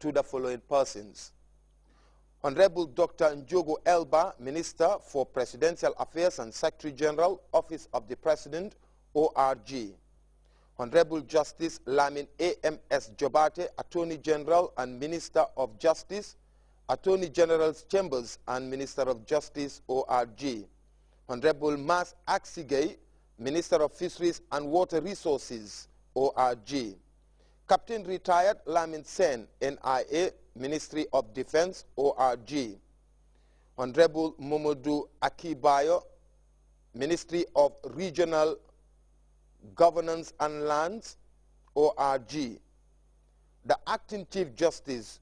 to the following persons: Honorable Dr. Njogo Elba, Minister for Presidential Affairs and Secretary General, Office of the President, ORG. Honorable Justice Lamin A.M.S. Jobate, Attorney General and Minister of Justice, Attorney General's Chambers and Minister of Justice, ORG. Honorable Mas Aksigay, Minister of Fisheries and Water Resources, ORG. Captain Retired Lamin Sen, NIA, Ministry of Defense, ORG. Honorable Momodu Akibayo, Ministry of Regional Governance and Lands, ORG. The Acting Chief Justice,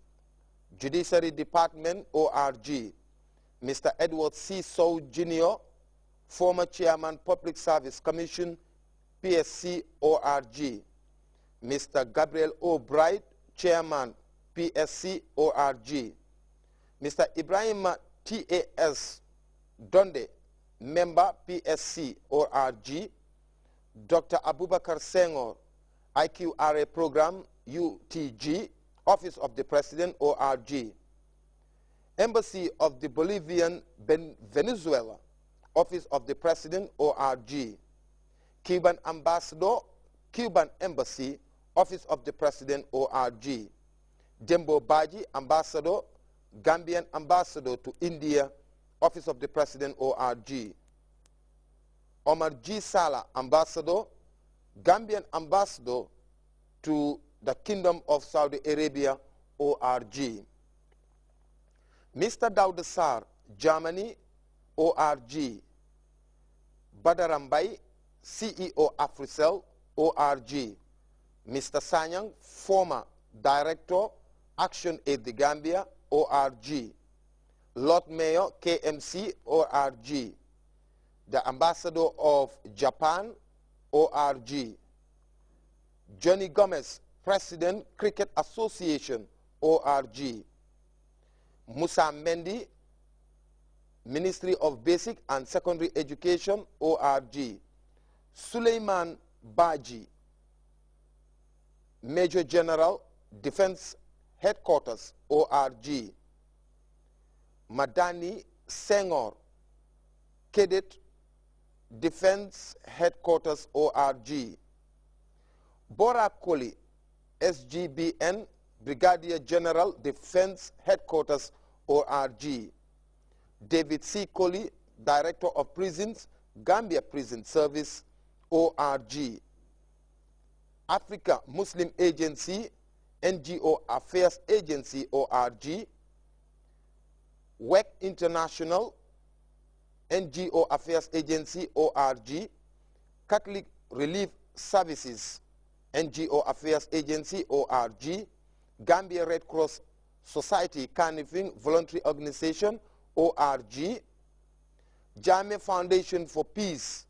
Judiciary Department, ORG. Mr. Edward C. Sow, Jr., former Chairman, Public Service Commission, PSC, ORG. Mr. Gabriel O. Bright, Chairman, PSC, ORG. Mr. Ibrahim T.A.S. Donde, Member, PSC, ORG. Dr. Abubakar Senghor, IQRA Program, UTG, Office of the President, ORG. Embassy of the Bolivian Venezuela, Office of the President, ORG. Cuban Ambassador, Cuban Embassy, Office of the President, ORG. Dembo Baji, Ambassador, Gambian Ambassador to India, Office of the President, ORG. Omar G. Sala, Ambassador, Gambian Ambassador to the Kingdom of Saudi Arabia, ORG. Mr. Daudasar, Germany, ORG. Badarambai, CEO Africell, ORG. Mr. Sanyang, former Director, Action Aid the Gambia, ORG. Lord Mayor, KMC, ORG. The Ambassador of Japan, ORG. Johnny Gomez, President, Cricket Association, ORG. Musa Mendi, Ministry of Basic and Secondary Education, ORG. Suleiman Baji, Major General, Defense Headquarters, ORG. Madani Senghor, Cadet, Defense Headquarters, ORG. Bora Koli, SGBN, Brigadier General, Defense Headquarters, ORG. David C. Koli, Director of Prisons, Gambia Prison Service, ORG. Africa Muslim Agency, NGO Affairs Agency, ORG. WEC International, NGO Affairs Agency, ORG. Catholic Relief Services, NGO Affairs Agency, ORG. Gambia Red Cross Society Carnifing Voluntary Organization, ORG. Jame Foundation for Peace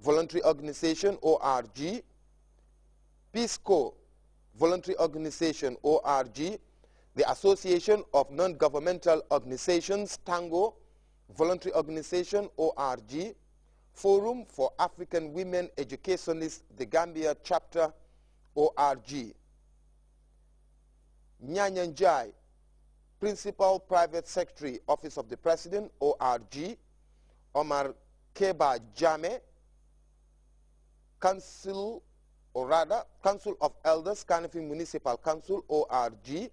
Voluntary Organization, ORG. Peace Corps Voluntary Organization, ORG. The Association of Non-Governmental Organizations, Tango Voluntary Organization, ORG. Forum for African Women Educationists, the Gambia Chapter, ORG. Nyanyanjai, Principal Private Secretary, Office of the President, ORG. Omar Keba Jame, Council, or rather, Council of Elders, Carnifing Municipal Council, ORG.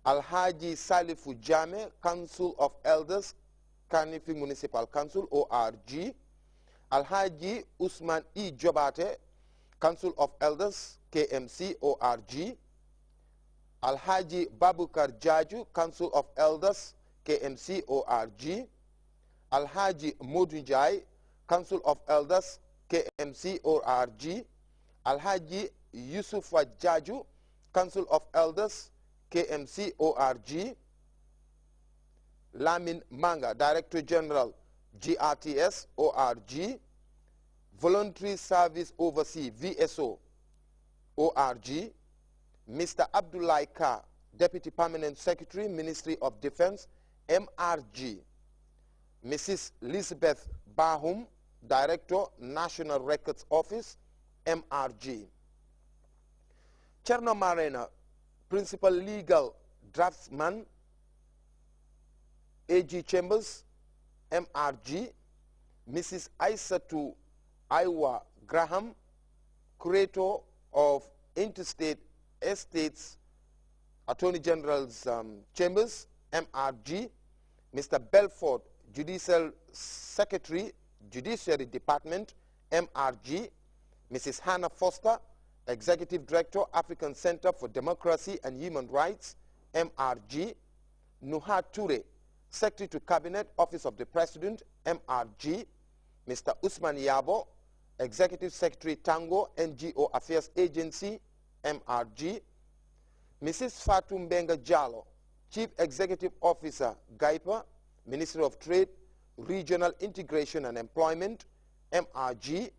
Alhaji Salifu Jame, Council of Elders, Carnifing Municipal Council, ORG. Alhaji Usman E. Jobate, Council of Elders, KMC, ORG. Alhaji Babukar Jaju, Council of Elders, KMC, ORG. Alhaji Modunjai, Council of Elders, KMC, ORG. Alhaji Yusufa Jaju, Council of Elders, KMC, ORG. Lamin Manga, Director General, GRTS, ORG. Voluntary Service Overseas, VSO, ORG. Mr. Abdullah Ka, Deputy Permanent Secretary, Ministry of Defense, MRG. Mrs. Elizabeth Bahum, Director, National Records Office, MRG. Cherno Marena, Principal Legal draftsman, A.G. Chambers, MRG, Mrs. Aisatu Iwa Graham, curator of Interstate Estates, Attorney General's Chambers, MRG, Mr. Belford, Judicial Secretary, Judiciary Department, MRG, Mrs. Hannah Foster, Executive Director, African Center for Democracy and Human Rights, MRG, Nuha Toure, Secretary to Cabinet, Office of the President, MRG, Mr. Usman Yabo, Executive Secretary, Tango NGO Affairs Agency, MRG, Mrs. Fatou Mbenga Jallo, Chief Executive Officer, GAIPA, Ministry of Trade, Regional Integration and Employment, MRG,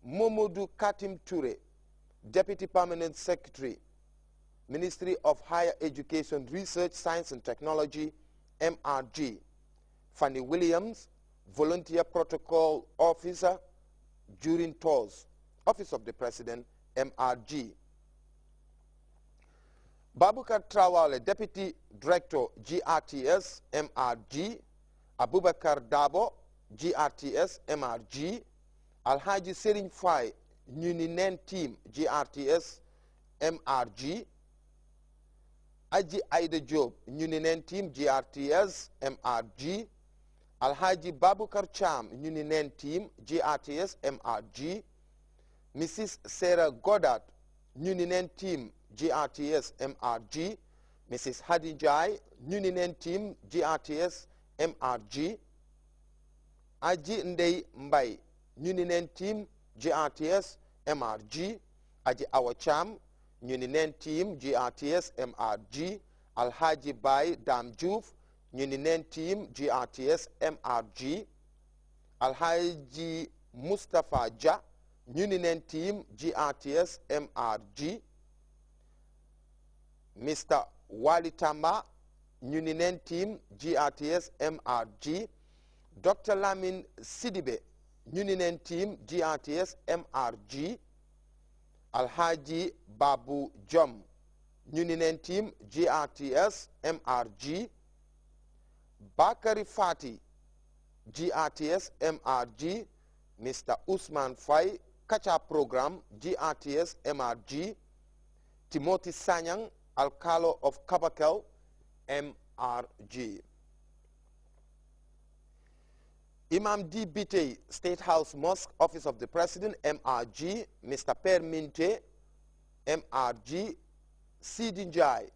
Momodou Katim Toure, Deputy Permanent Secretary, Ministry of Higher Education, Research, Science and Technology, MRG, Fanny Williams, Volunteer Protocol Officer during tours, Office of the President, MRG. Babukar Trawale, Deputy Director, GRTS, MRG, Abubakar Dabo, GRTS, MRG, Alhaji Serin Fai, Nuninen Team, GRTS, MRG, Aji Aida Job, Nuninen Team, GRTS, MRG, Alhaji Babukar Cham, Nuninen Team, GRTS, MRG, Mrs. Sarah Goddard, Nuninen Team, GRTS, MRG, Mrs. Hadijai, Nuninen Team, GRTS, MRG, Aji Ndei Mbai, Nuninen Team, GRTS, MRG, Aji Awacham, Nuninen Team, GRTS, MRG, Alhaji Bai Damjouf, Nuninen Team, GRTS, MRG, Alhaji Mustafa Ja, Nuninen Team, GRTS, MRG, Mr. Wali Tamba, Nuninen Team, GRTS, MRG, Dr. Lamin Sidibe, Nuninen Team, GRTS, MRG, Alhaji Babu Jom, Nuninen Team, GRTS, MRG, Bakari Fati, GRTS, MRG, Mr. Usman Fai, Kacha Program, GRTS, MRG, Timothy Sanyang, Alcalo of Kabakel, MRG. Imam D. Bite, State House Mosque, Office of the President, MRG, Mr. Per Minte, MRG, Sidinjai,